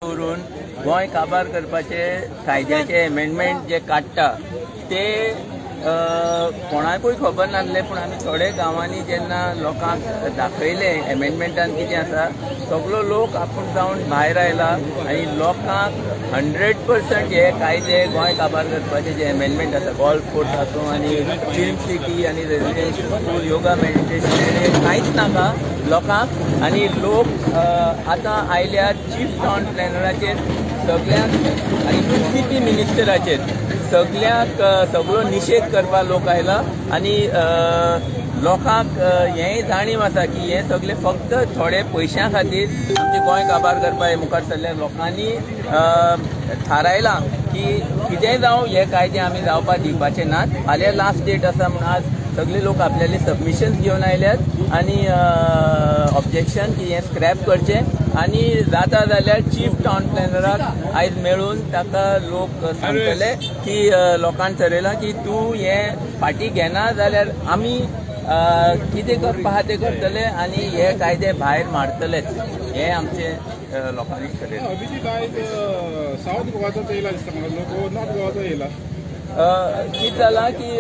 करून गोंय काबार करपाचे कायद्याचे एमेंडमेंट जे काडटा ते कोणाकूय खबर नासलें, पूण आमी थोडे गांवांनी जेन्ना लोकांक दाखयलें एमेंडमेंटान कितें आसा, सगळो लोक आपूण जावन भायर आयला आनी लोकांक 100% हे कायदे गोंय काबार करपाचे जे एमेंडमेंट आसा, गोल्फ कोर्स आसूं आनी फिल्म सिटी आनी रेजिडेन्शियल स्कूल, योगा मेडिटेशन, हे कांयच नाका लोकांक. आनी लोक आतां आयल्यात चीफ टावन प्लॅनराचेर सगळ्यांक आनी TCP मिनिस्टराचेर सगळ्यांक सगळो निशेध करपा लोक आयला. आनी लोकांक हेंय जाणीव आसा की हे सगळे फक्त थोडे पयशां खातीर आमचे गोंय काबार करपा मुखार सरल्या लोकांनी थारायलां की कितेंय जावं हे कायदे आमी जावपाक दिवपाचे नात. फाल्यां लास्ट डेट आसा म्हूण आज सगळे लोक आपल्याले सबमिशन्स घेवन आयल्यात आनी ऑब्जेक्शन की हें स्क्रॅप करचें. आनी जाता जाल्यार चीफ टावन प्लॅनराक आयज मेळून ताका लोक सांगतले की लोकांनी थारयलां की तूं हें फाटीं घेना जाल्यार आमी कितें करपा आहा तें करतले आनी हे कायदे भायर मारतलेच. हें आमचे लोकांनी थारयलां. अभिजीत आयज सावथ गोवाचो येयला दिसता म्हाका, लोक नॉर्थ गोवाचो येयला. कितें जालां की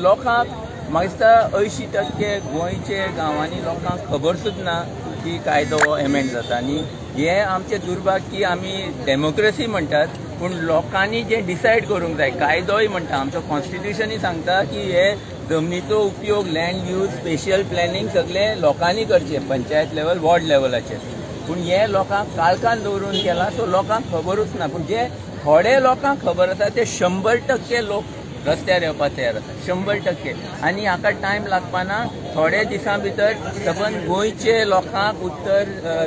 लोकांक म्हाका दिसता 80% गोंयचे गांवांनी लोकांक खबर सुद्दां ना की कायदो हो एमेंड जाता. आनी हें आमचें दुर्भाग्य की आमी डेमोक्रेसी म्हणटात, पूण लोकांनी जें डिसायड करूंक जाय, कायदोय म्हणटा आमचो कॉन्स्टिट्युशनूय सांगता की हे जमनीचो उपयोग, लँड यूज, स्पेशल प्लॅनिंग सगळें लोकांनी करचें, पंचायत लेवल, वॉर्ड लेवलाचेर. पूण हे लोकांक काळखान दवरून केलां, सो लोकांक खबरूच ना. पूण जे थोडे लोकांक खबर आसा ते 100% लोक रस्त्यार येवपाक तयार आसा, 100%. आनी हाका टायम लागपाना. थोडे दिसां भितर सबंद गोंयचे लोकांक, उत्तर,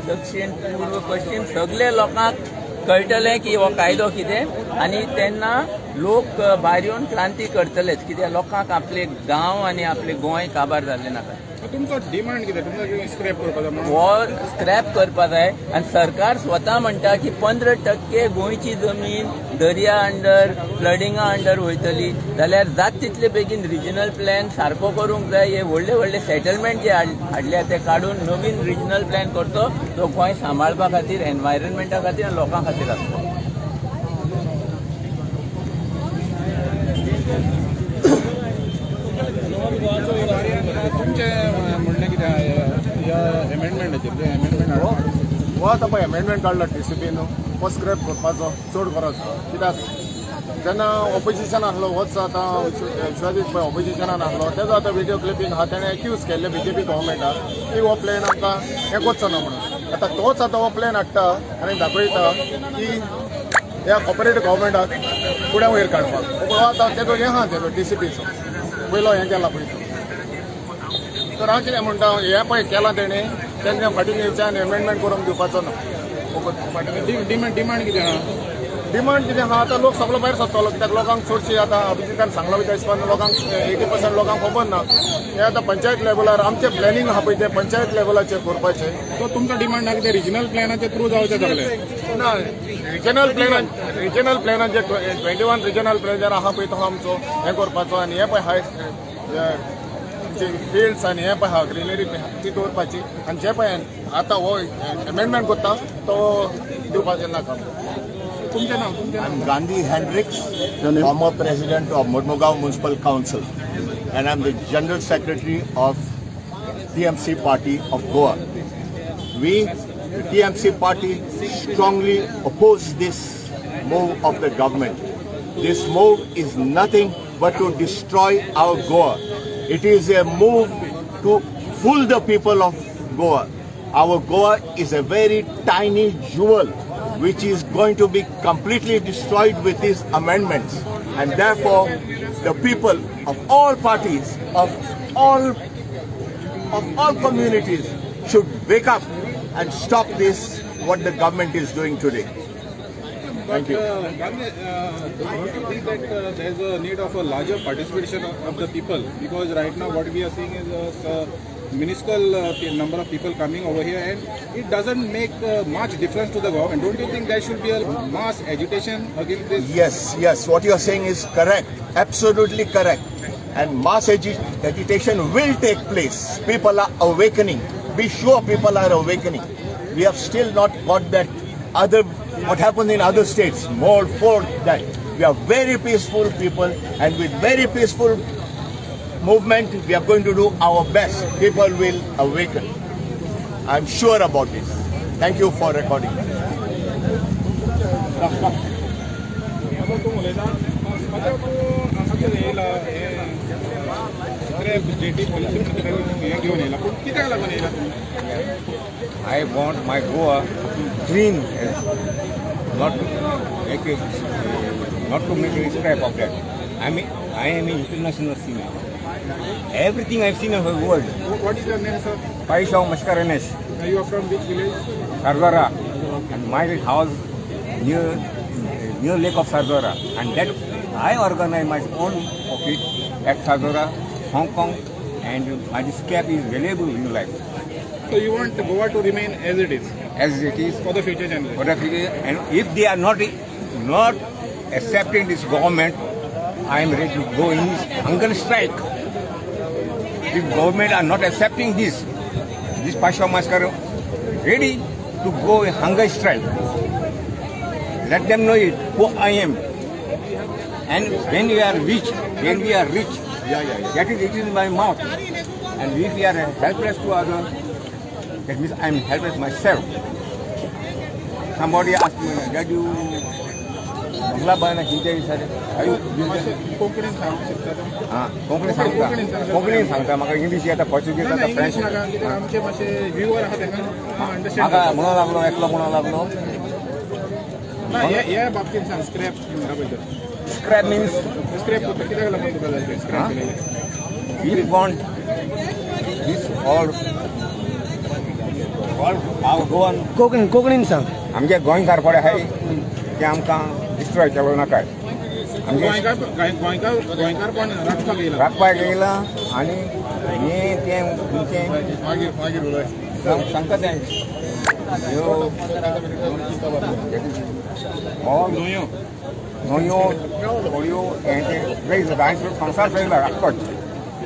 दक्षिण, पूर्व, पश्चिम सगळे लोकांक कळटलें की हो कायदो कितें. आनी तेन्ना लोक भायर येवन क्रांती करतलेच, कित्याक लोकांक आपले गांव आनी आपले गोंय काबार जाल्लें नाका. तुमचो डिमांड कितें? तुमकां स्क्रॅप करपाक जाय? हो स्क्रॅप करपा जाय. आनी सरकार स्वता म्हणटा की 15% गोंयची जमीन दर्या अंडर, फ्लडिंगा अंडर वयतली, जाल्यार जात तितले बेगीन रिजनल प्लॅन सारको करूंक जाय. हे व्हडले व्हडले सेटलमेंट जे हाडल्या ते काडून नवीन रिजनल प्लॅन करचो, तो गोंय सांबाळपा खातीर, एनवायरमेंटा खातीर आनी लोकां खातीर आसता. तुमचें म्हणणें कितें ह्या एमेंडमेंटाचेर? हो आतां पळय एमेंडमेंट काडला TCPन, हो स्क्रॅप करपाचो चड गरज. कित्याक जेन्ना ऑपोजिशन आसलो, होच आतां शिवाजीत पळय ऑपोजिशनान आसलो, तेजो आतां व्हिडिओ क्लिपींग आहा, तेणें एक्यूज केल्ले BJP गव्हर्मेंटाक की हो प्लॅन आमकां हें करचो ना म्हणून. आतां तोच आतां हो प्लॅन हाडटा आनी दाखयता की ह्या कॉपरेटीव गव्हर्मेंटाक फुडें वयर काडपाक. हो आतां तेजो हें आहा तेजो TCPचो पयलो हें केला पळय. तर हांव कितें म्हणटा, हें पळय केलां तेणें, तेन्ना फाटीं येवचें आनी एमेंडमेंट करूंक दिवपाचो ना. डिमांड कितें आहा? डिमांड कितें आहा, आतां लोक सगळो भायर सरतलो. कित्याक लोकांक चडशी आतां अभिजितान सांगला त्या हिसपान लोकांक 80% लोकांक खबर ना. हें आतां पंचायत लेवलार आमचें प्लॅनिंग आहा पळय तें पंचायत लेवलाचेर करपाचें. सो तुमचो डिमांड आहा कितें रिजनल प्लॅनाचे थ्रू जावचें सगळें? ना, रिजनल प्लॅनान जे 21 रिजनल प्लॅन आहा पळय तो आमचो हें करपाचो. आनी हें पळय हाय फिल्ड्स आनी हें पळय आहा ग्रिनरी ती दवरपाची. आनी जे पळय आतां हो एमेंडमेंट करता तो दिवपाचें नाका. तुमचें नांव? I'm Gandhi Hendricks, former president of Murmugao Municipal Council, and I'm the general secretary of TMC Party of Goa. We, the TMC Party, strongly oppose this move of the government. This move is nothing but to destroy our Goa. It is a move to fool the people of Goa. Our Goa is a very tiny jewel which is going to be completely destroyed with these amendments, and therefore the people of all parties, of all communities should wake up and stop this what the government is doing today. Thank you. Gandhi, don't you think that there's a need of a larger participation of the people? Because right now what we are seeing is a minuscule number of people coming over here, and it doesn't make much difference to the government. Don't you think there should be a mass agitation against this? Yes, what you are saying is correct, absolutely correct. And mass agitation will take place. People are awakening. Be sure people are awakening. We have still not got that other what happened in other states. More for that. We are very peaceful people, and with very peaceful movement, we are going to do our best. People will awaken. I'm sure about this. Thank you for recording. I want my Goa clean, not to make a scrap of that. I am an international singer. Everything I've seen in the world. What is your name, sir? Paishaw Maskaranesh, You are from which village? Sardara, and my house near Lake of Sardara, and that I organize my own office at Sardara, Hong Kong, and my scrap is valuable in life. So you want Goa to remain as it is As it is for the future generation? for the future, and if they are not accepting this government, I am ready to go in hunger strike. If government are not accepting this Paishaw Maskar ready to go in hunger strike. Let them know it, who I am. And when we are rich, that is it in my mouth. And if we are helpless to others, that means I am helpless myself. Somebody asked me, did you Bangla sir? कोंकणीन सांगू शकता तुम्ही? कोंकणीन सांगता म्हाका English येता Portuguese येता French नाका कित्याक आमचे मातशे व्ह्यूवर आहा तांकां अंडरस्टँड म्हाका म्हणून लागलो एकलो म्हणून लागलो ना ह्या बाबतींत सांग स्क्रॅप म्हणटा पळय स्क्रॅप मीन्स स्क्रॅप कित्याक लागून तुका जाय स्क्रॅप केलेले we want this all Goan कोंकणीन सांग. आमगे गोंयकारपण आहाय ते आमकां डिस्ट्रॉय केलो नाका. गोंयकारपण राखपाक येयला. राखपाक येयला आनी हें तें तुमचें मागीर उलय. सांगता तें न्हंयो व्हडयो हें तें रायसो संवसार चलयला राखपाक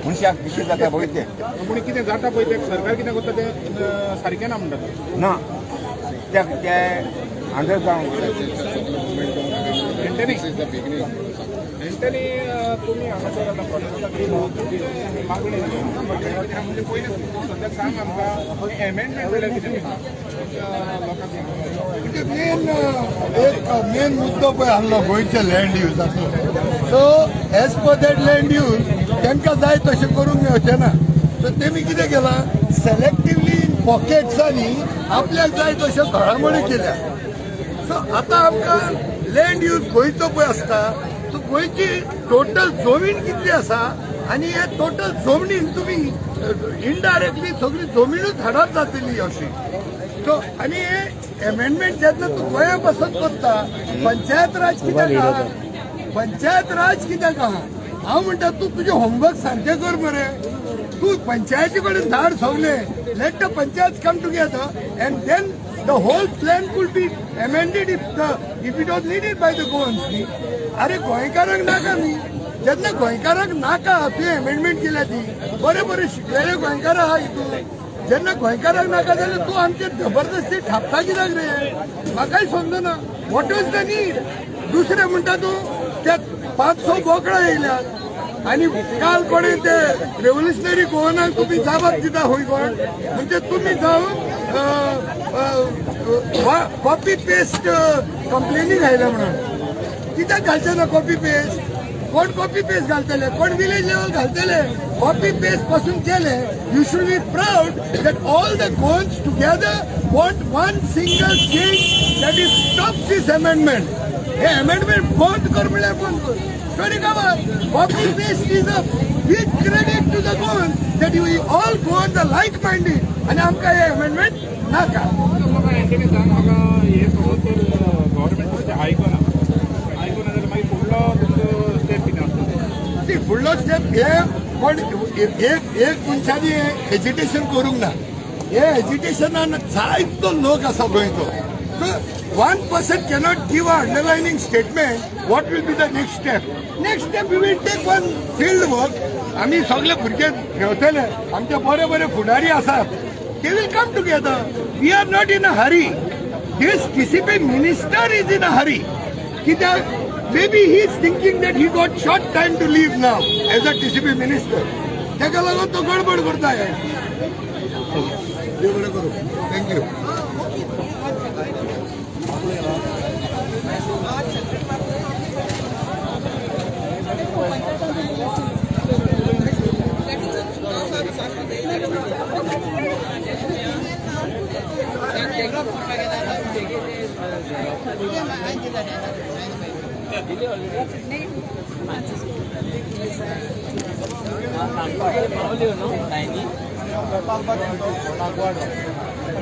मनशाक दिशी जाता पळय तें पूण कितें जाता पळय तें सरकार कितें करता तें सारकें ना म्हणटा ना ते अंडरग्रावंड मेंटली तुम्ही हांगासर आतां प्रोटेस्टाक मागणी म्हणजे पयलीं सद्याक सांग आमकां एमेंडमेंट म्हणल्यार कितें मेन मुद्दो पळय आहलो गोंयच्या लँड युजाचो. So as per that land use तांकां जाय तशें करूंक मेळचें ना. सो तेमी कितें केलां सेलेक्टिवली पॉकेट्सांनी आपल्याक जाय तश्यो घडामोडी केल्या. सो आतां आमकां लँड यूज गोंयचो पळय आसता तो गोंयची टोटल जमीन कितली आसा आनी हे टोटल जमनीन तुमी इनडायरेक्टली सगळी जमीनूच हाडप जातली अशी. सो आनी हे एमेंडमेंट जेन्ना तूं गोंया पासून करता पंचायत राज कित्याक आहा पंचायत राज कित्याक आहा हांव म्हणटा तूं तुजें होमवर्क सारकें कर मरे. तूं पंचायती कडेन धाड सगळे let the panchayat come together and then the whole plan could be amended if it was needed by the Goans. अरे गोंयकारांक नाका न्ही जेन्ना गोंयकारांक नाका तुवें एमेंडमेंट केल्या ती बरे बरे शिकलेले गोंयकार आहा हितून जेन्ना गोंयकारांक नाका जाल्यार तूं आमचे जबरदस्ती थापता कित्याक रे म्हाकाय समजना. What is the need. दुसरें म्हणटा तूं ते 500 बोकडां येयल्यात आनी काल कोणें ते रेव्होल्युशनरी गोवनाक तुमी जाबात दिता खंय कोण म्हणजे तुमी जावन कॉपी पेस्ट कंप्लेनीक आयल्या म्हणून कित्याक घालचे ना कॉपी पेस्ट. कोण कॉपी पेस्ट घालतले कोण विलेज लेवल घालतले कॉपी पेस्ट पासून केले. You should be proud that all the Goans together want one single thing that is stop this amendment. हे अमेंडमेंट बंद कर म्हळ्यार बंद कर. Sorry, copy paste is a big credit to the Goans that you all go on the like-minded and आमका हे amendment नाका. म्हाका एंटीनी सांग म्हाका हे सगळं तर गव्हर्मेंट आयकना जाल्यार मागीर फुडलो तुमचो स्टेप कितें आसता. ती फुडलो स्टेप हे पण एक मनशांनी हेजिटेशन करूंक ना. हे हेजिटेशनान जायतो लोक आसा गोंयचो. So one person cannot give an underlining statement. What will be the next step? Next step we will take one field work. आम्ही सगळे भुरगे ठेवतले आमचे बरे बरे फुडारी आसात. They will come together. We are not in a hurry. this TCP minister is in a hurry. Maybe he is thinking that he got short time to leave now as a TCP minister. त्याका लागून तो गडबड करताय. Thank you.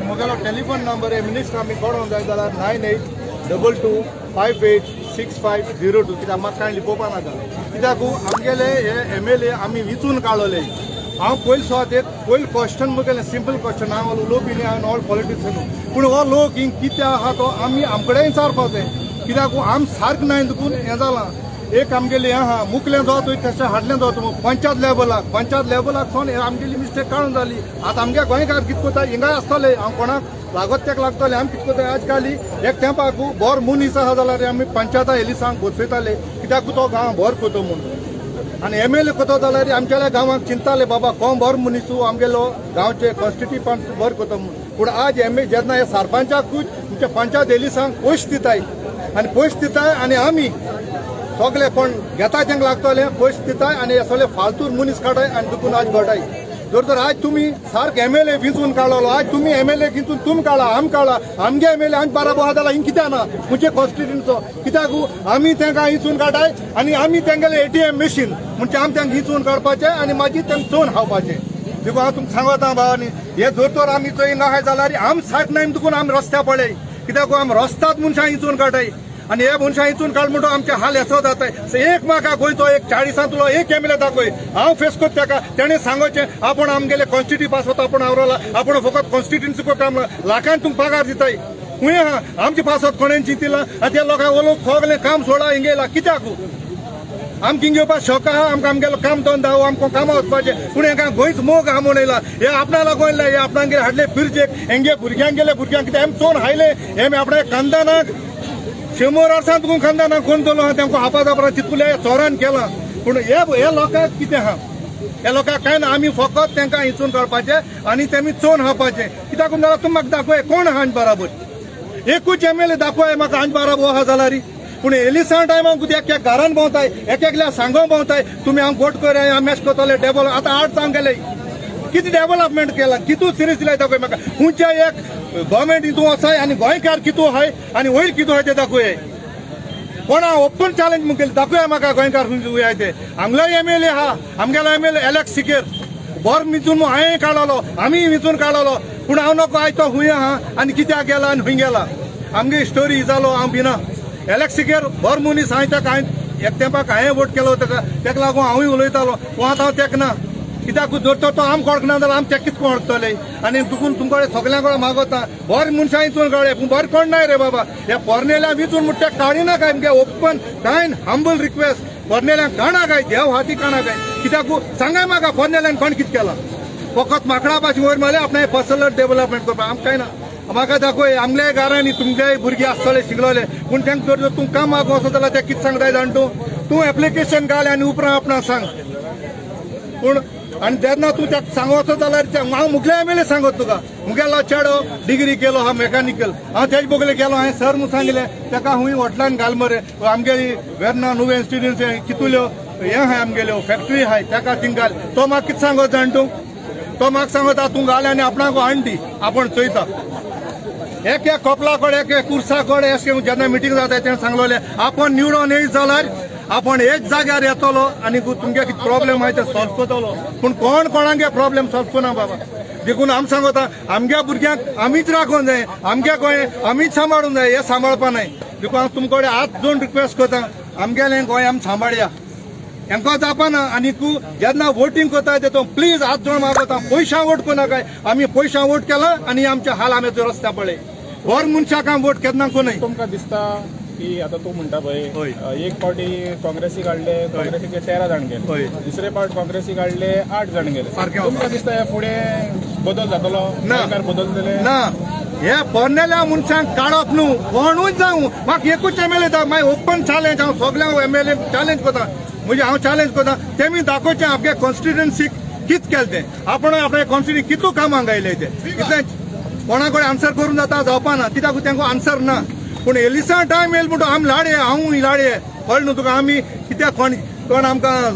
मुगेलो telephone number आहे minister आमी कळोवंक जाय जाल्यार 9822565502 कित्याक म्हाका कांय लिपोवपा नाका कित्याक आमगेले हे MLA आमी विचून काडलेले हांव पयलीं सुवात एक पयलीं क्वेश्चन मुगेलें सिंपल क्वेश्चन हांव उलोवपी न्ही हांवें ऑल पॉलिटिक्स पूण हो लोक हिंग कितें आहा तो आमी आमकडेन विचारपा जाय कित्याक आम सारकें नाय देखून हें जालां एक आमगेलें हें आहा मुखलें जावं तुवें कशें हाडलें जावं पंचायत लेवलाक सोन आमगेली मिस्टेक काडून जाली आतां आमगे गोंयकार कितें कोत्ता हिंगाय आसतले हांव कोणाक लागत तेका लागतले आमी कितें कोत्ता आज काली एक तेंपाक बोर मनीस आहा जाल्यार आमी पंचायता एलिसांक बसयताले कित्याक तो गांव बोर कोतो म्हणून आनी MLA कोतो जाल्यार आमच्या गांवांक चिंताले बाबा कोण बोर मनीस आमगेलो गांवचे कॉन्स्टिट्युयंट बोर कोतो म्हणून पूण आज जेन्ना हे सरपंचाकूच तुमच्या पंचायत एलिसांक पयशे दिताय आनी आमी सगळे कोण घेता तांकां लागतले पयशे दिताय आनी हे सगळे फालतू मनीस काडाय आनी देखून आज घटाय जर आज तुमी सारके MLA विंचून काडलो आज तुमी MLA विंचून तुम काडला आम काडला आमगे MLA आमी बाराबो आहा जाल्यार हिंग कित्याक ना म्हणजे कॉन्स्टिट्युयंटचो कित्याक आमी तांकां हिंचून काडाय आनी आमी तांगेले ATM मशीन म्हणजे आमी तांकां हिंचून काडपाचें आनी मागीर तांकां चोवन खावपाचें देखून हांव तुमकां सांगता भावानी हे जर तर आमी चोय नाहाय जाल्यार आम सारक नाय देखून आमी रस्त्या पडले कित्याक आमी रस्त्यात मनशां हिंचून काडाय आनी हे मनशां हिंचून काड म्हणटो आमचे हाल येसो जाताय एक म्हाका गोंयचो एक 40सांतलो एक MLA दाखय हांव फेस कोत ताका तेणें सांगोचें आपण आमगेले कॉन्स्टिट्युयंट पास होता आपण आवरला आपण फकत कॉन्स्टिट्युयन्सीको काम लाखान तुमकां पगार दिताय खूंय आहा आमची पास होत कोणें चिंतिला आनी त्या लोकांक उलोवंक सगलें काम सोडा हिंगेला कित्याक आमकां हिंग येवपाक शॉक आहा आमकां आमगेलो काम दोन दाव आमकां कामां वचपाचें पूण हांकां गोंयच मोग आहा म्हणून येयला हे आपणा लागून येयला हे आपणांगेर हाडले फिरजेक हेंगे भुरग्यांक कितें हें चोवन हायले हे आपणा खानदानाक 100 वर्सां तुका खानदानाक कोण दवरलो आहा तेंकां हापाजापरा तितूले चोरान केलां पूण हे लोकांक कितें आहा हे लोकांक कांय ना आमी फकत तांकां हिंचून काडपाचें आनी तेमी चोवन खावपाचें कित्याक जाल्यार तुमी म्हाका दाखय कोण आहा हांचे बराबर एकूच MLA दाखय म्हाका हांचे बराबर आहा जाल्यार पूण एलिसा टायमाक एक घरान भोंवताय एकल्या सांगो भोंवताय तुमी हांव वोट कर हांव मॅच कोतले डेव्हलप आतां 8 सांग गेले कितें डेव्हलपमेंट केला कितू सिरियस दिलाय दाखय म्हाका खंयच्या एक गव्हर्मेंट हितू आसाय आनी गोंयकार कितू आहाय आनी वयर कितू आहाय ते दाखय कोणा ओपन चॅलेंज मुखेल दाखय म्हाका गोंयकार खंयचे आहाय ते आमलो MLA आहा आमगेलो MLA एलेक्स सिकेर बोर मिचून हांवें काडलो आमी मिचून काडलो पूण हांव नको आयज तो खूंय आहा आनी कित्याक गेला आनी खंय गेला आमगे स्टोरी जालो हांव भिना एलेक्स सिकेर बोर मनीस हांवें ताका एक तेंपाक हांवें वोट केलो ताका लागून हांवूय उलयतालो पूण आतां हांव तेका ना कित्याक जर तो आम कोळखना जाल्यार आमी तेका कितें कोळखतले आनी दुखून तुमकडे सगळ्यां कडेन मागता बरें मनशां हिचून काडले पूण बरें कोण नाय रे बाबा हे पोरनेल्या विचून म्हणटा काडी नाका आमगे ओपन कायन हंबल रिक्वेस्ट पोरनेल्यांक काणा काय देव हाती काणा काय कित्याक सांगाय म्हाका पोरनेल्यांक कोण कितें केलां फकत माकडा भाशेन वयर मारले आपणें पर्सनल डेव्हलपमेंट करपाक आमकां कांय ना म्हाका दाखय आमल्या घरांनी तुमगे भुरगे आसतले शिकलोले पूण तांकां जर तूं काम मागूं वचत जाल्यार ते कितें सांगताय जाण तूं एप्लिकेशन घाल आनी उपरांत आपणाक सांग पूण आनी जेन्ना तूं ताका सांगो वचत जाल्यार हांव मुगले MLA सांगत तुका मुगेलो चेडो डिग्री केलो हा मेकॅनिकल हांव तेजे बोगले गेलो हांवें सर म्हूण सांगलें ताका हूंय हॉटलान घाल मरे आमगेली वेर्ना नुवे इन्स्टिट्यूट कितल्यो हें आहाय आमगेल्यो फॅक्टरी आहाय ताका थिंग घाल तो म्हाका कितें सांगत जाण तो म्हाका सांगता तूं घाल आनी आपणाक हाड दी आपण चोयता एक कपला कडेन एक कुर्सा कडेन जेन्ना मिटींग जाता तेणें सांगलोलें आपण निवडून येयत जाल्यार आपण एक जाग्यार येतलो आनी तुमगे कितें प्रॉब्लेम आहाय ते सॉल्व करतलो पूण कोण कोणागे प्रॉब्लेम सॉल्व करना बाबा देखून आमी सांगता आमगे भुरग्यांक आमीच राखोवंक जाय आमगे गोंय आमीच सांबाळूंक जाय हे सांबाळपा नाय देखून हांव तुमचे कडेन हात जोडून रिक्वेस्ट करता आमगेलें गोंय आमी सांबाळया हेंको जावपाना आनी तूं जेन्ना वोटींग करता तेतून प्लीज हात जोडून मागता पयशां वोट कोनाकाय आमी पयशां वोट केला आनी आमचे हाल आमी रस्त्या पळय वर मनशाक वोट केन्ना कोनाय तुमकां दिसता की आता तू म्हणता पळय एक पावटी काँग्रेसी काढले, काँग्रेसीचे 13 जाण गेले, दुसरे पावट काँग्रेसी काढले 8 जाण गेले. तुमकां दिसता हे फुडें बदल जातलो? सरकार बदलतले ना हे पोरनेल्या मनशांक काडप न्हू, कोणूच जावं. म्हाका एकूच MLA येता, मागीर ओपन चॅलेंज, हांव सगळ्यांक MLA चॅलेंज करता, म्हणजे हांव चॅलेंज करता तेमी दाखोवचें आपल्या कॉन्स्टिट्युएन्सीक कित केलें तें, आपण आपल्या कॉन्स्टिट्युएन्सी कितू कामां गायले ते, इतलें कोणाकडे आन्सर करून जाता जावपा ना, कित्याक तेंका आन्सर ना. पूण एलिसा टायम येयलो म्हणटो आमी लाडये, हांव लाडये, कळ्ळें न्हू तुका. आमी कित्याक कोण आमकां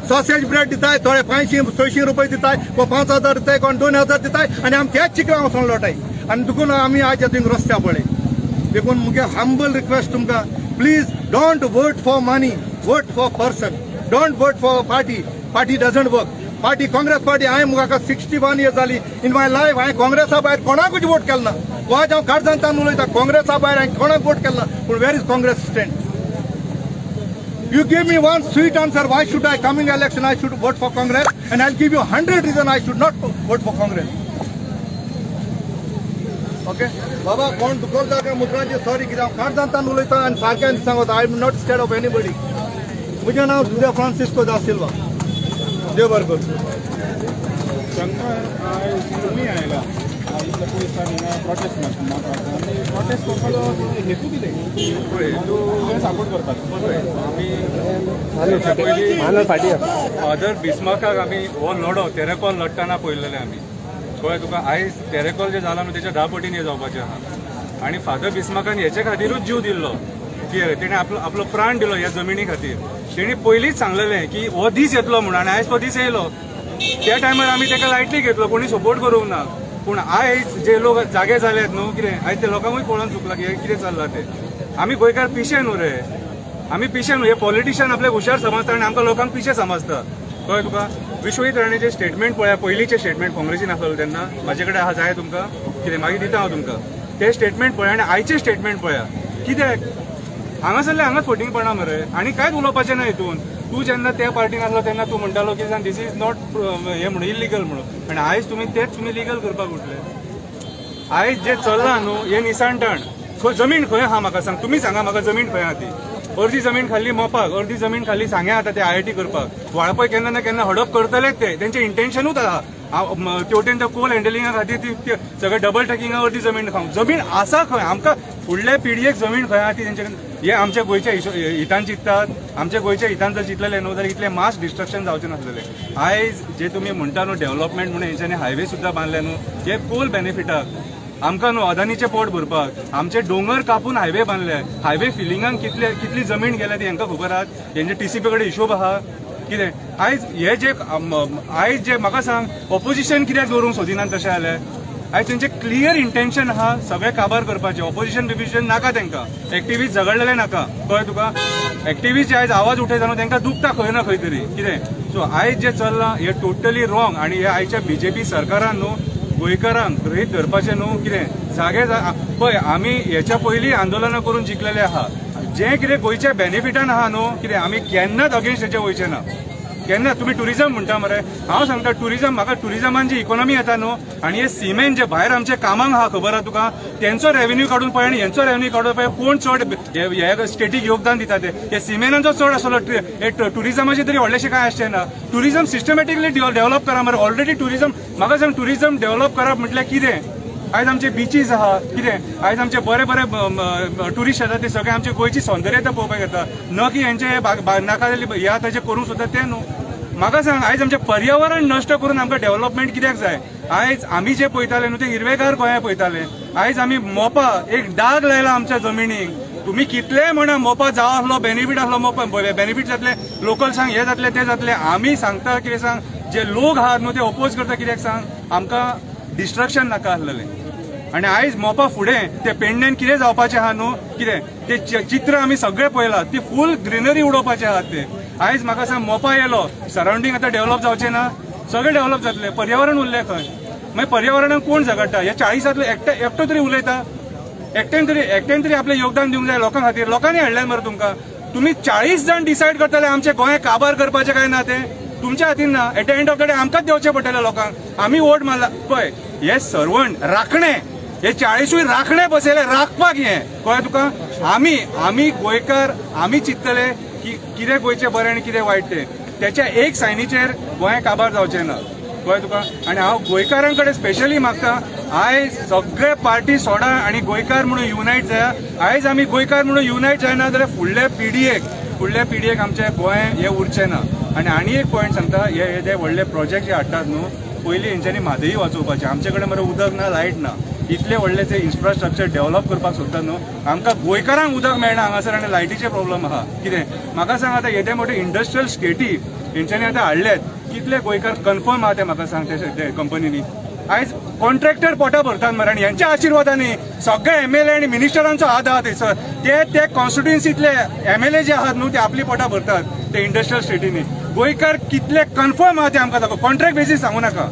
सॉसेज ब्रेड दिताय, थोडे 500-600 रुपये दिताय, कोण 5,000 दिताय, कोण 2,000 दिताय, आनी आमी त्याच चिकलां वचोन लोटाय. आनी देखून आमी आज थिंग रस्त्या पळय. देखून मुगे हंबल रिक्वेस्ट तुमकां, please don't vote for money, vote for person. Don't vote for party doesn't work. Party Congress party, हांवें म्हाका 61 इयर्स जाली इन माय लायफ, हांवें काँग्रेसा भायर कोणाकूच वोट केलो ना. वाज हांव काडजांतान उलयता, काँग्रेसा भायर हांवें कोणाक वोट केलो ना. पूण where is Congress stand? You give me one sweet answer. Why should I coming election? I should vote for Congress, and I'll give you 100 reasons I should not vote for Congress. Okay? Baba, कोण दुखवता काय मुद्रांची sorry कित्याक काडजांतान उलयता आनी सारक्यान सांगता. I am not scared of anybody. म्हजें नांव जुझे Francisco दा सिल्वा. देव बरें करूं. तुमी आयला इतल्या पुलिसांनी प्रोटेस्ट प्रोटेस्ट करपाचो हेतू कितें? सपोर्ट करपाक आमी फादर बिस्मार्काक आमी हो लढो तेरेकॉल लढताना पळयलेले आमी. कळ्ळें तुका. आयज तेरेकॉल जे जाला न्हू तेच्या 10 पटीन हे जावपाचें आहा. आनी फादर बिस्मार्कान हेचे खातीरूच जीव दिल्लो, कितें तेणें आपलो प्राण दिलो ह्या जमिनी खातीर. तेणी पयलींच सांगलेलें की हो दीस येतलो म्हणून, आनी आयज तो दीस येयलो. त्या टायमार आमी ताका लायटली घेतलो, कोणी सपोर्ट करूंक ना. पूण आयज जे लोक जागे जाल्यात न्हू, कितें आयज ते लोकांकूय पळोवन चुकला की कितें चल्लां तें. आमी गोंयकार पिशे न्हू रे, आमी पिशे न्हू. हे पॉलिटिशियन आपले हुशार समजता आनी आमकां लोकांक पिशे समजता. कळ्ळें तुका. विश्वजीत राणेचे स्टेटमेंट पळया, पयलींचे स्टेटमेंट काँग्रेसीन आसलेलो तेन्ना, म्हाजे कडेन आहा जाय तुमकां, कितें मागीर दिता हांव तुमकां. ते स्टेटमेंट पळया आनी आयचे स्टेटमेंट पळया. कित्याक हांगासरले हांगाच फोटींग पडना मरे, आनी कांयच उलोवपाचें ना हितून. तूं जेन्ना त्या पार्टीन आसलो तेन्ना तूं म्हणटालो की दिस इज नॉट हे म्हणून इलिगल म्हणून, आनी आयज तुमी लिगल करपाक उठले. आयज जे चल्लां न्हू हे निसाणटण. जमीन खंय आहा म्हाका सांग, तुमी सांगा म्हाका जमीन खंय आहा ती. अर्दी जमीन खाल्ली मोपाक, अर्दी जमीन खाल्ली सांग्या आता ते IIT करपाक. वाळपय केन्ना ना केन्ना हडप करतलेच ते, तेंचे इंटेन्शनूच आहा. तेवटेन त्या कोल हँडलिंगा खातीर ती सगळे डबल टॅकिंगा अर्दी जमीन खावंक. जमीन आसा खंय? आमकां फुडल्या पिळयेक जमीन खंय आहा ती तेंचे हे आमच्या गोंयच्या हितान चिंततात. आमच्या गोंयच्या हितान जर चिंतलेले न्हू जाल्यार इतले मास डिस्ट्रक्शन जावचे नासलेले. आयज जे तुमी म्हणटा न्हू डेव्हलपमेंट म्हणून हेंच्यांनी हायवे सुद्दां बांदले न्हू, हे कोल बेनिफिटाक. आमकां न्हू अदानीचे पोट भरपाक आमचे दोंगर कापून हायवे बांदले. हायवे फिलिंगांक कितली जमीन गेल्या ती हांकां खबर आहा. हेंचे TCP कडेन हिशोब आहा कितें. आयज हे जे आयज जे म्हाका सांग ऑपोजिशन कित्याक दवरूंक सोदिनात तशें जाल्यार. आयज तेंचे क्लियर इंटेन्शन आहा सगळे काबार करपाचे. ऑपोजिशन बिपोजिशन नाका तेंकां. एक्टिविस्ट झगडलेले नाका. कळ्ळें तुका. एक्टिविस्ट जे आयज आवाज उठयता न्हू तेंकां दुखता खंय ना खंय तरी कितें. सो आयज जे चल्लां हे टोटली रॉंग. आनी हे आयच्या BJP सरकारान न्हू गोंयकारांक गृहीत धरपाचें न्हू कितें जागे पळय. आमी हेच्या पयलीं आंदोलनां करून जिखलेले आहा. जें कितें गोंयच्या बेनिफिटान आहा न्हू कितें आमी केन्नाच अगेन्स्ट हेचे वयचे ना. केन्ना तुमी टुरिजम म्हणटा मरे, हांव सांगता टुरिजम म्हाका टुरिजमान जी इकॉनॉमी येता न्हू आनी हे सिमेंट जे भायर आमचे कामांक आहा खबर आहा तुका, तेंचो रेव्हेन्यू काडून पळय आनी हेंचो रेव्हेन्यू काडून पळय कोण चड हे स्टेटीक योगदान दिता ते. हे सिमेंटाचो चड आसलो. टुरिजमाचे तरी व्हडलेशें काय आसचें ना. टुरिजम सिस्टमॅटिकली डेव्हलप करा मरे. ऑलरेडी टुरिजम म्हाका सांग टुरिजम डेव्हलप करप म्हटल्यार कितें. आयज आमचे बिचीस आहा कितें. आयज आमचे बरे बरे टुरिस्ट येतात ते सगळे आमचे गोंयची सौंदर्यता पळोवपाक येता. न की हेंचे नाका जाल्ली ह्या ताचे करूंक सुद्दां तें न्हू. म्हाका सांग आयज आमचें पर्यावरण नश्ट करून आमकां डेव्हलपमेंट कित्याक जाय. आयज आमी जे पळयताले न्हू ते हिरवेगार गोंया पळयताले. आयज आमी मोपा एक डाग लायला आमच्या जमिनीक. तुमी कितलेय म्हणा मोपा जावं आसलो बेनिफीट आसलो मोपा बेनिफीट जातले लोकल्सांक हे जातले ते जातले. आमी सांगता कितें सांग जे लोक आहात न्हू ते ओपोज करता कित्याक सांग आमकां डिस्ट्रक्शन नाका आसलेलें. आनी आयज मोपा फुडें ते पेडण्यान कितें जावपाचें आहा न्हू कितें ते चित्र आमी सगळे पळयलां. ती फूल ग्रिनरी उडोवपाचे आहात ते. आयज म्हाका सांग मोपा येयलो सरावंडींग आतां डेव्हलप जावचें ना. सगळें डेव्हलप जातलें. पर्यावरण उरलें खंय. मागीर पर्यावरणाक कोण झगडटा. हे 40 एकटो तरी उलयता. एकट्यान तरी आपलें योगदान दिवंक जाय लोकां खातीर. लोकांनी हाडल्यान मरे तुमकां. तुमी 40 जाण डिसायड करताले आमचे गोंय काबार करपाचें काय ना तें तुमच्या हातीन ना. At the end of the day आमकांच देवचें पडटलें लोकांक. आमी वोट मारला पळय. हे सर्वंट राखणे हे 40 राखणे बसयले राखपाक हे कळ्ळें तुका. आमी गोंयकार आमी चिंततले की कितें गोंयचें बरें आनी कितें वायट तें. त्याच्या एक सायनीचेर गोंय काबार जावचें ना कळ्ळें तुका. आनी हांव गोंयकारां कडेन स्पेशली मागता आयज सगळे पार्टी सोडा आनी गोंयकार म्हणून युनायट जाया. आयज आमी गोंयकार म्हणून युनायट जायना जाल्यार फुडल्या पिढयेक आमचें गोंय हें उरचें ना. आनी एक पॉयंट सांगता, हे जे व्हडले प्रोजेक्ट जे हाडटात न्हू पयलीं हेंच्यांनी म्हादई वाचोवपाचें. आमचे कडेन मरे उदक ना, लायट ना. इतले व्हडले ते इन्फ्रास्ट्रक्चर डेव्हलप करपाक सोदतात न्हू, आमकां गोंयकारांक उदक मेळना हांगासर आनी लायटीचे प्रॉब्लेम आहा. कितें म्हाका सांग, आतां येदे मोठे इंडस्ट्रियल स्टेटी हेंच्यांनी आतां हाडल्यात, कितले गोंयकार कन्फर्म आहा ते म्हाका सांग ते कंपनीनी. आयज कॉन्ट्रॅक्टर पोटां भरतात मरे, आनी हेंच्या आशिर्वादांनी सगळे MLA आनी मिनिस्टरांचो हात आहा थंयसर. ते कॉन्स्टिट्युएन्सींतले MLA जे आहात न्हू ते आपली पोटां भरतात ते इंडस्ट्रियल स्टेटीनी. गोंयकार कितले कन्फर्म आहा ते आमकां दाखव. कॉन्ट्रॅक्ट बेसीस सांगू नाका.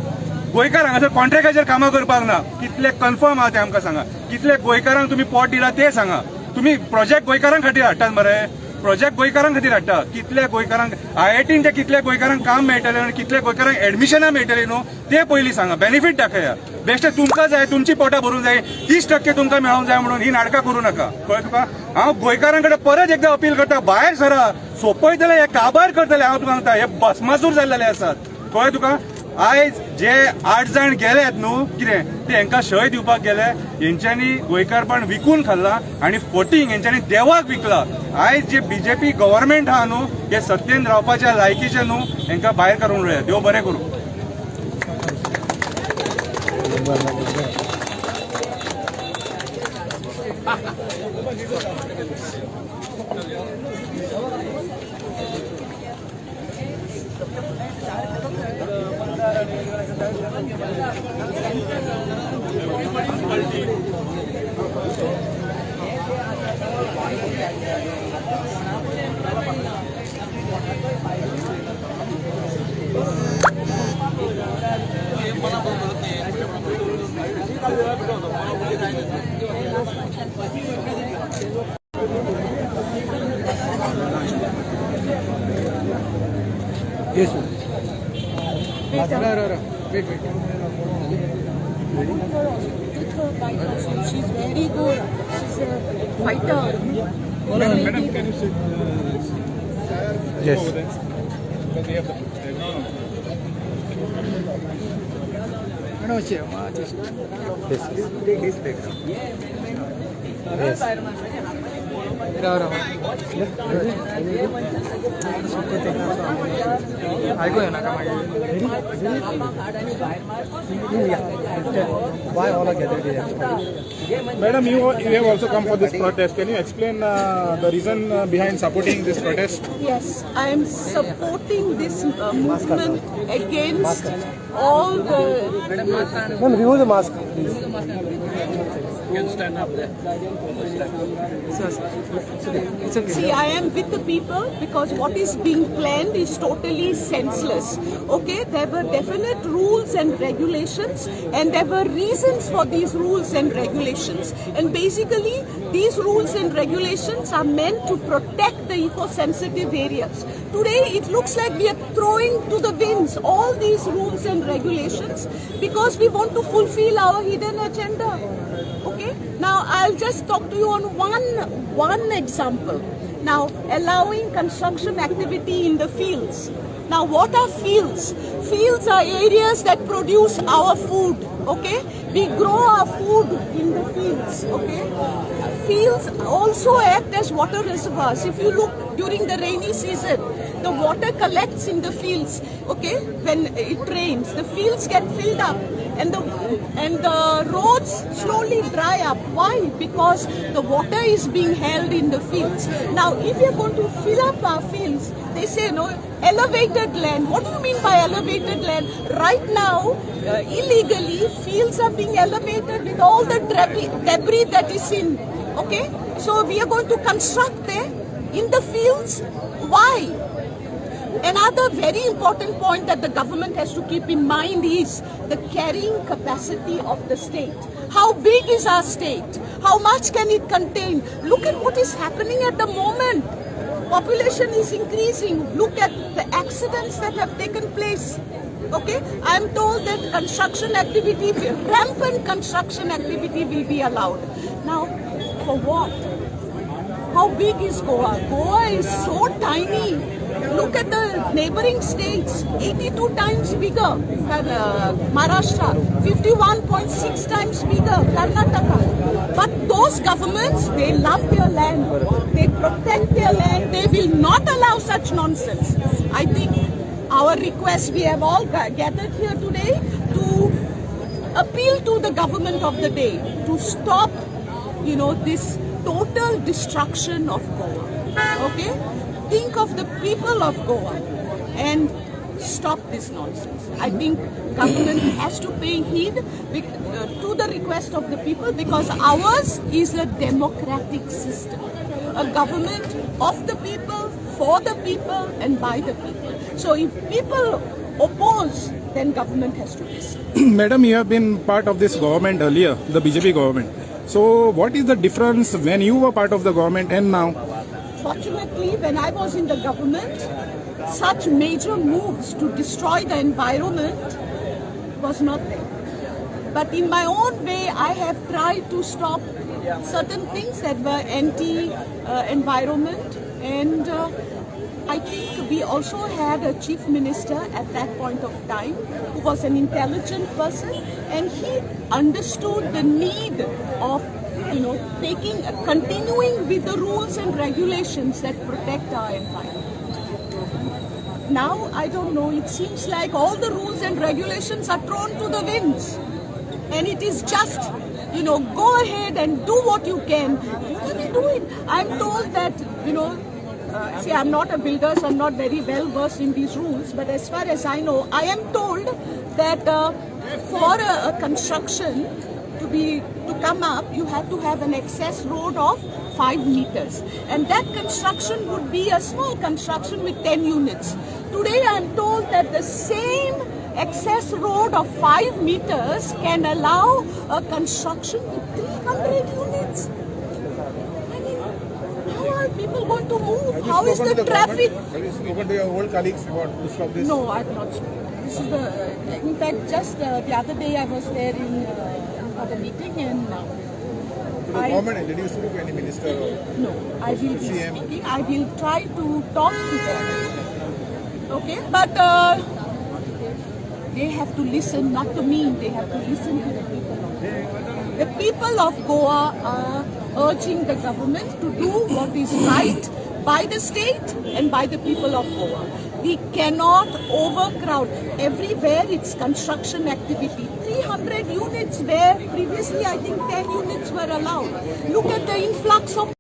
गोंयकार हांगासर कॉन्ट्रॅक्टाचेर कामां करपाक ना. कितले कन्फर्म आहा ते आमकां सांगा. कितले गोंयकारांक तुमी पोट दिला ते सांगा. तुमी प्रोजेक्ट गोंयकारां खातीर हाडटात मरे, प्रोजेक्ट गोंयकारां खातीर हाडटा. कितले गोंयकारांक IITन ते कितले गोंयकारांक काम मेळटलें आनी कितले गोंयकारांक एडमिशनां मेळटलीं न्हू ते पयलीं सांगा. बेनिफीट दाखया. बेश्टे तुमकां जाय, तुमची पोटां भरूंक जाय, 30% तुमकां मेळोंक जाय म्हणून ही नाटकां करूं नाका कळ्ळें तुका. हांव गोंयकारां कडेन परत एकदां अपील करता, भायर सरा. सोंपयतले हे काबार करतले. हांव तुका सांगता हे भस्मासूर जाल्लेले आसात कळ्ळें तुका. आयज जे 8 जाण गेलेत न्हू कितें ते हांकां शय दिवपाक गेले. हेंच्यांनी गोंयकारपण विकून खाल्ला आनी फोटींग हेंच्यांनी देवाक विकला. आयज जे BJP गव्हर्मेंट आहा न्हू हे सत्तेन रावपाच्या लायकीचे न्हू, हांकां भायर काडून उडया. देव बरें करूं. Yes, ma'am. Wait. She's very good. She's a fighter. Madam, can you sit? Yes. Over there? Because we have the background. Take this background. Yes. Why all are gathered here? Madam, you have also come for this protest. Can you explain the reason behind supporting this protest? Yes, I am supporting this movement against all the... Ma'am, remove the mask, please. You can stand up there. It's okay. See, I am with the people because what is being planned is totally senseless. Okay, there were definite rules and regulations, and there were reasons for these rules and regulations. And basically, these rules and regulations are meant to protect the eco-sensitive areas. Today, it looks like we are throwing to the winds all these rules and regulations because we want to fulfill our hidden agenda. Okay, now I'll just talk to you on one example. Now, allowing construction activity in the fields. Now, what are fields? Fields are areas that produce our food, okay? We grow our food in the fields, okay? Fields also act as water reservoirs. If you look during the rainy season, the water collects in the fields, okay? When it rains, the fields get filled up. And the roads slowly dry up. Why? Because the water is being held in the fields. Now, if you're going to fill up our fields, they say, no, elevated land. What do you mean by elevated land? Right now, illegally, fields are being elevated with all the debris that is in. Okay? So, we are going to construct there in the fields. Why? Another very important point that the government has to keep in mind is the carrying capacity of the state. How big is our state? How much can it contain? Look at what is happening at the moment. Population is increasing. Look at the accidents that have taken place. Okay, I am told that construction activity, rampant construction activity will be allowed. Now, for what? How big is Goa? Goa is so tiny. Look at the neighboring states, 82 times bigger. Maharashtra, 51.6 times bigger. Karnataka. But those governments, they love their land. They protect their land. They will not allow such nonsense. I think our request, we have all gathered here today to appeal to the government of the day to stop, this total destruction of Goa. Okay? Think of the people of Goa and stop this nonsense. I think government has to pay heed to the request of the people, because ours is a democratic system. A government of the people, for the people and by the people. So if people oppose, then government has to listen. Madam, you have been part of this government earlier, the BJP government. So what is the difference when you were part of the government and now? Fortunately, when I was in the government, such major moves to destroy the environment was not there. But in my own way, I have tried to stop certain things that were anti-environment, and I think we also had a chief minister at that point of time who was an intelligent person, and he understood the need of continuing with the rules and regulations that protect our environment. Now, I don't know, it seems like all the rules and regulations are thrown to the winds. And it is just, go ahead and do what you can. What are we doing? I'm told that, see, I'm not a builder, so I'm not very well versed in these rules. But as far as I know, I am told that for a construction to come up, you have to have an access road of 5 meters. And that construction would be a small construction with 10 units. Today I am told that the same access road of 5 meters can allow a construction with 300 units. I mean, how are people going to move? How is the traffic? Have you spoken to your old colleagues about to stop this? No, I've not spoken. This is in fact, just the other day I was there for the meeting, and to the government, did you speak to any minister? No, I will be speaking. I will try to talk to them. Okay, but they have to listen, not to me. They have to listen to the people of Goa. The people of Goa are urging the government to do what is right by the state and by the people of Goa. We cannot overcrowd. Everywhere it's construction activity. 300 units where previously I think 10 units were allowed. Look at the influx of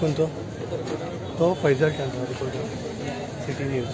कोणतो तो Faizal tanker reporter city news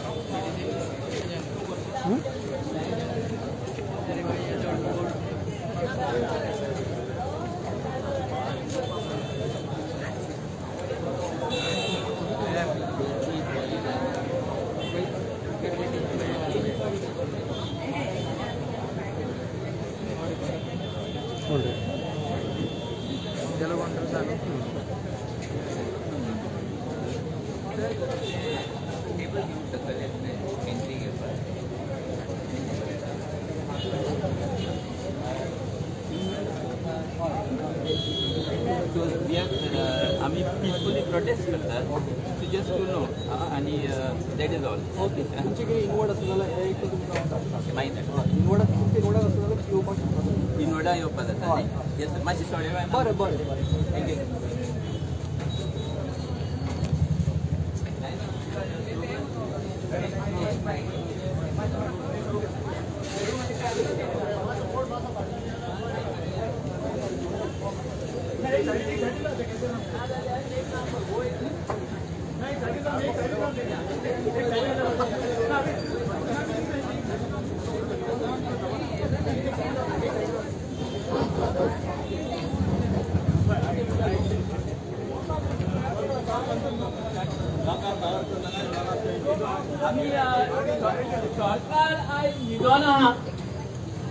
आम्ही peacefully protest करतात so just to know आणि that is all okay तुमचे इनवड असं झालं एक माहीत आहे इनवड इनवड असं झालं की येवपाक शकता इनवडा येवपाक जाता न्ही येस मातशी सोडे बरें बरें बरें थँक्यू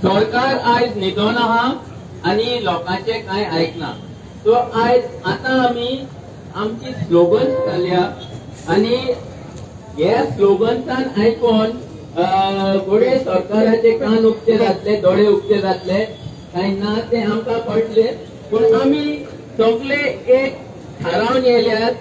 सरकार आयज न्हिदोन आहा आणि लोकांचे कांय आयकना. सो आयज आतां आमी आमची स्लोगन्स घालया आणि ह्या स्लोगन्सान आयकून थोडे सरकाराचे कान उक्ते जातले, दोळे उक्ते जातले, काय ना ते आमकां कळटले. पूण आमी सगळे एक थारावन येयल्यात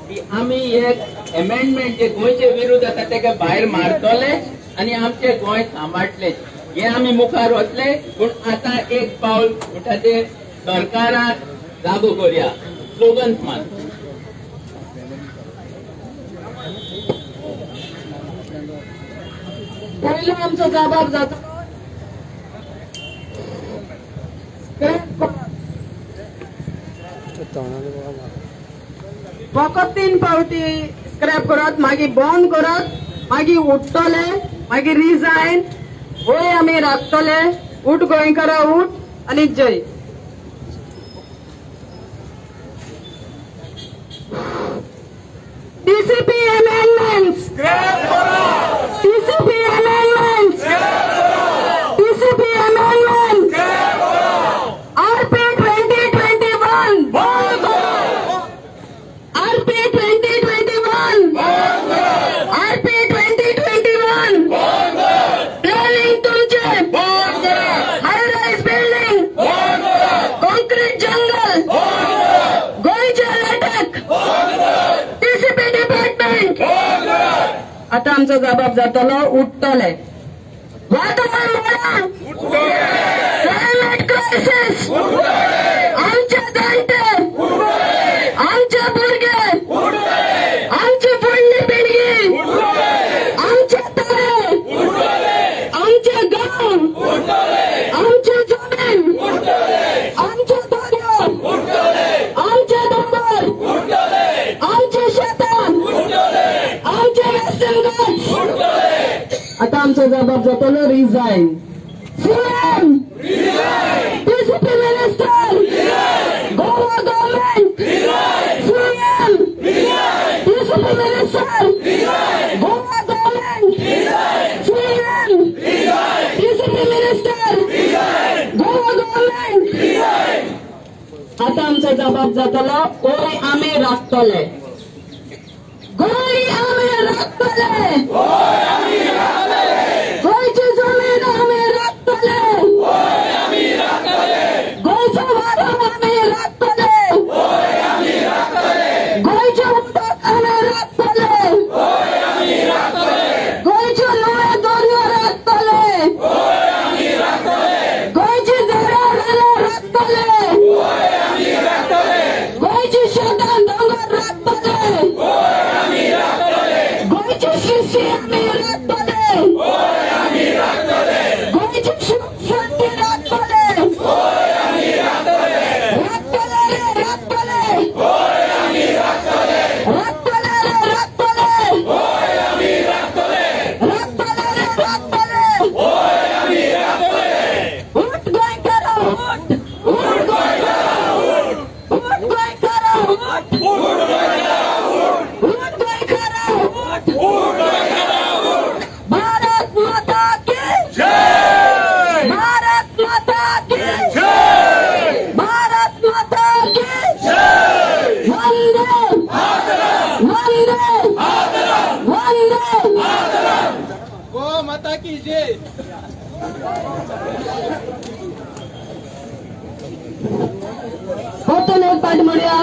की आमी एक एमेंडमेंट जे गोंयचे विरोध आसा तेका भायर मारतले आणि आमचे गोंय सांबाळटले. हे आमी मुखार वतले. पूण आतां एक पावल म्हणटा ते सरकाराक लागू करूया. स्लोगन्स मान पयलो आमचो जबाब जाता फकत 3 फावटी स्क्रॅप करत, मागीर बंद करत, मागीर उठतले, मागीर रिजायन, होय आमी राखतले. उठ गोंयकारा उठ आणि जय. TCP amendments. TCP amendments. TCP amendments. RP 2021. RP 2021. RP 2021. Planning तुमचे. High rise building. Concrete jungle. गोंयचे अटॅक. TCP department. आता आमचा जबाब जातलो उठतले. Climate crisis. आमचे जाणटे, आमचे भुरगे, आमची फुडली पिळगी, आमचे तळे, आमचे गांव, आमचे जमीन, आमचे दर्या, आमचे दोंगर, आमचे शेतां, आमचे वेस्टर्न घाट्स. आता आमचा जबाब जातलो resign. CM, TCP minister, Goa government. CM, TCP minister, Goa government. CM, TCP minister, Goa government. आता आमचा जबाब जातलो गोंय आमी राखतले. गोंय आमी राखतले. गोंयची जमीन आमी राखतले. गोंयचो वारो आमी राखतले. गोंयचे उदक आमी राखतले. गोंयचे नुवे दर्यो राखतले. गोंयची झाडां राखतले. गोंयची शेतां दोंगर राखतले. गोंयची सृश्टी आमी राखतले. गोंयची संस्कृती राखतले. राखतले रे राखतले. राखतले रे राखतले. राखतले रे राखतले. उठ गोंयकारा उठ. उठ गोंयकारा उठ. उठ गोंयकारा उठ. उठ गोंयकारा उठ. भारत माता की जय. भारत माता की जय. भारत माता की जय. वंदे वंदे वंदे. गो माता की जय. होतो एक पाठ म्हणूया.